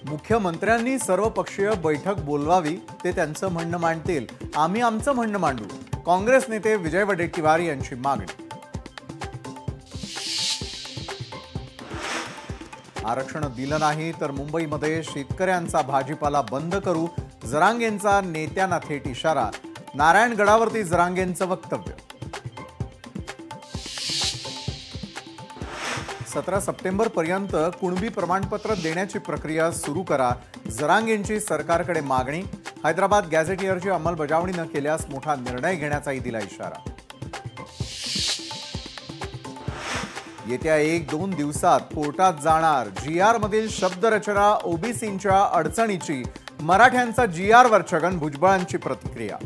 मुख्यमंत्र्यांनी सर्वपक्षीय बैठक बोलवावी, ते त्यांचं म्हणणं मांडतील, आम्ही आमचं म्हणणं मांडू. काँग्रेस नेते विजय वडेट्टीवार यांची मागणी. आरक्षण दिलं नाही तर मुंबईमध्ये शेतकऱ्यांचा भाजीपाला बंद करू, जरांगेंचा नेत्यांना थेट इशारा. नारायणगडावरती जरांगेंचं वक्तव्य. 17 सप्टेंबर पर्यंत कुणबी प्रमाणपत्र देण्याची प्रक्रिया सुरू करा, जरांगेंची सरकारकडे मागणी. हैदराबाद गॅझेटियरची अंमलबजावणी न केल्यास मोठा निर्णय घेण्याचाही दिला इशारा. येत्या 1-2 दिवसात कोर्टात जाणार GR मधील शब्दरचना ओबीसींच्या अडचणीची. मराठ्यांचा GR वर छगन भुजबळांची प्रतिक्रिया.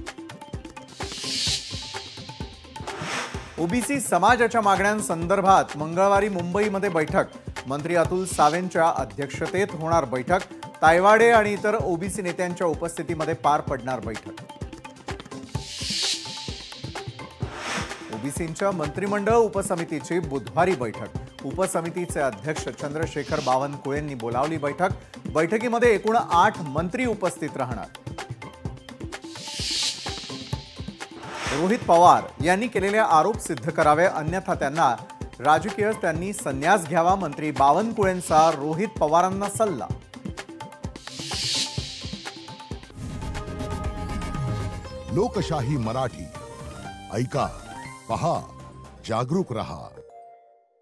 ओबीसी समाजाच्या मागण्यांसंदर्भात मंगळवारी मुंबईमध्ये बैठक. मंत्री अतुल सावेंच्या अध्यक्षतेत होणार बैठक. तायवाडे आणि इतर ओबीसी नेत्यांच्या उपस्थितीमध्ये पार पडणार बैठक. ओबीसींच्या मंत्रिमंडळ उपसमितीची बुधवारी बैठक. उपसमितीचे अध्यक्ष चंद्रशेखर बावनकुळेंनी बोलावली बैठक. बैठकीमध्ये एकूण 8 मंत्री उपस्थित राहणार. रोहित पवार यांनी केलेले आरोप सिद्ध करावे, अन्यथा त्यांनी संन्यास घ्यावा. मंत्री बावनकुळेंचा रोहित पवारांना सल्ला. लोकशाही मराठी ऐका, पहा, जागरूक रहा.